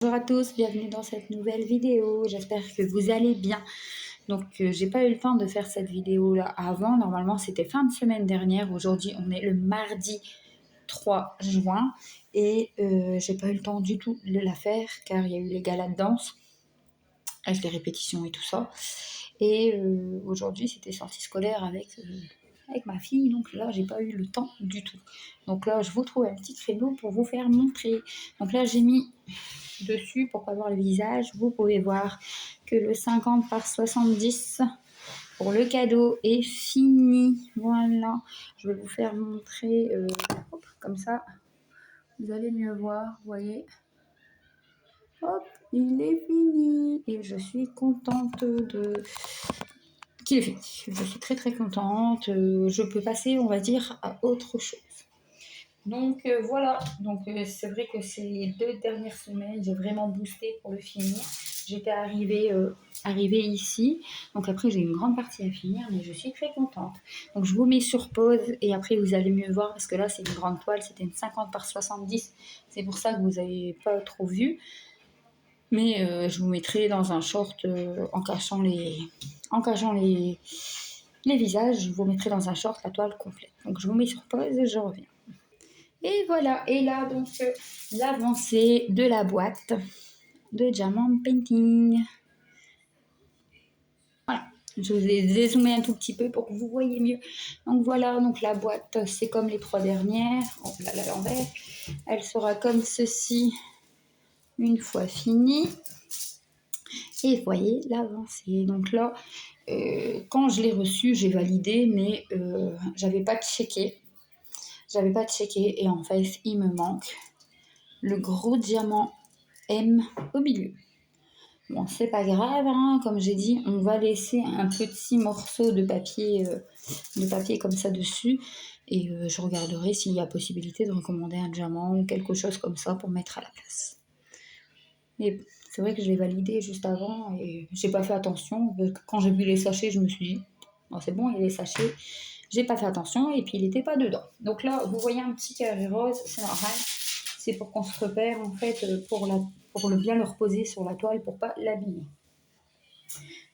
Bonjour à tous, bienvenue dans cette nouvelle vidéo, j'espère que vous allez bien. Donc j'ai pas eu le temps de faire cette vidéo là avant, normalement c'était fin de semaine dernière, aujourd'hui on est le mardi 3 juin et j'ai pas eu le temps du tout de la faire car il y a eu les galas de danse avec les répétitions et tout ça. Et aujourd'hui c'était sortie scolaire avec ma fille, donc là j'ai pas eu le temps du tout. Donc là je vous trouve un petit créneau pour vous faire montrer. Donc là j'ai mis dessus pour pas voir le visage, vous pouvez voir que le 50 par 70 pour le cadeau est fini. Voilà, je vais vous faire montrer hop, comme ça vous allez mieux voir, vous voyez, hop, il est fini et je suis contente de qu'il est fini. Je suis très très contente, je peux passer on va dire à autre chose. Donc voilà, donc c'est vrai que ces 2 dernières semaines, j'ai vraiment boosté pour le finir. J'étais arrivée ici, donc après j'ai une grande partie à finir, mais je suis très contente. Donc je vous mets sur pause et après vous allez mieux voir parce que là c'est une grande toile, c'était une 50 par 70, c'est pour ça que vous n'avez pas trop vu. Mais je vous mettrai dans un short en cachant les visages, je vous mettrai dans un short la toile complète. Donc je vous mets sur pause et je reviens. Et voilà, et là donc l'avancée de la boîte de Diamond Painting. Voilà, je vous ai dézoomé un tout petit peu pour que vous voyez mieux. Donc voilà, donc la boîte c'est comme les 3 dernières. Oh là là, l'envers. Elle sera comme ceci une fois finie. Et vous voyez l'avancée. Donc là, quand je l'ai reçue, j'ai validé, mais j'avais pas checké. Et en fait, il me manque le gros diamant M au milieu. Bon, c'est pas grave, hein, comme j'ai dit, on va laisser un petit morceau de papier comme ça dessus. Et je regarderai s'il y a possibilité de recommander un diamant ou quelque chose comme ça pour mettre à la place. Et c'est vrai que je l'ai validé juste avant et j'ai pas fait attention. Quand j'ai vu les sachets, je me suis dit, oh, c'est bon, il y a les sachets. J'ai pas fait attention et puis il n'était pas dedans. Donc là, vous voyez un petit carré rose, c'est normal. C'est pour qu'on se repère en fait, pour bien le reposer sur la toile pour pas l'abîmer.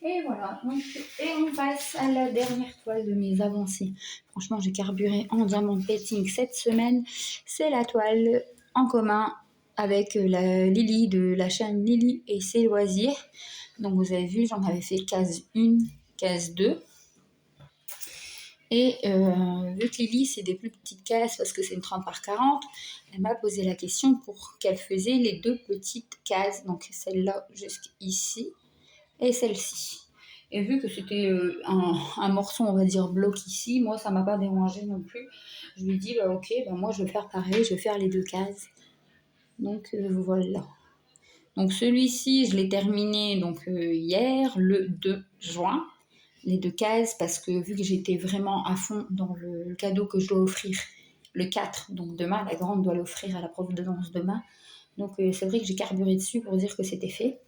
Et voilà, donc, et on passe à la dernière toile de mes avancées. Franchement, j'ai carburé en Diamond Painting cette semaine. C'est la toile en commun avec la Lily de la chaîne Lily et ses loisirs. Donc vous avez vu, j'en avais fait case 1, case 2. Et vu que Lily, c'est des plus petites cases parce que c'est une 30 par 40, elle m'a posé la question pour qu'elle faisait les 2 petites cases. Donc celle-là jusqu'ici et celle-ci. Et vu que c'était un morceau, on va dire, bloc ici, moi, ça m'a pas dérangé non plus. Je lui ai dit, bah, ok, bah, moi, je vais faire pareil, je vais faire les 2 cases. Donc, voilà. Donc, celui-ci, je l'ai terminé donc, hier, le 2 juin. Les 2 cases, parce que vu que j'étais vraiment à fond dans le cadeau que je dois offrir le 4, donc demain, la grande doit l'offrir à la prof de danse demain. Donc, c'est vrai que j'ai carburé dessus pour dire que c'était fait.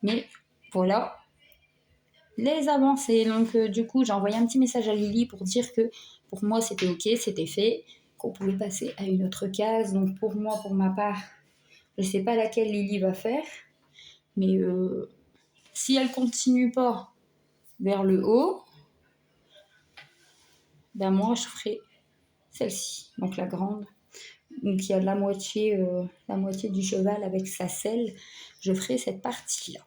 Mais voilà, les avancées. Donc du coup, j'ai envoyé un petit message à Lily pour dire que pour moi c'était ok, c'était fait, qu'on pouvait passer à une autre case. Donc pour moi, pour ma part, je sais pas laquelle Lily va faire, mais si elle continue pas vers le haut, ben moi je ferai celle-ci, donc la grande. Donc il y a la moitié du cheval avec sa selle, je ferai cette partie-là.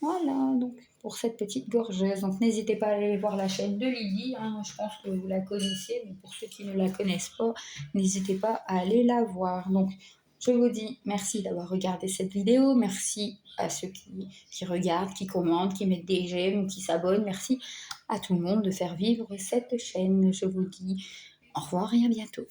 Voilà, donc pour cette petite gorgeuse. Donc n'hésitez pas à aller voir la chaîne de Lily, hein. Je pense que vous la connaissez, mais pour ceux qui ne la connaissent pas, n'hésitez pas à aller la voir. Donc je vous dis merci d'avoir regardé cette vidéo, merci à ceux qui regardent, qui commentent, qui mettent des j'aime, qui s'abonnent, merci à tout le monde de faire vivre cette chaîne. Je vous dis au revoir et à bientôt.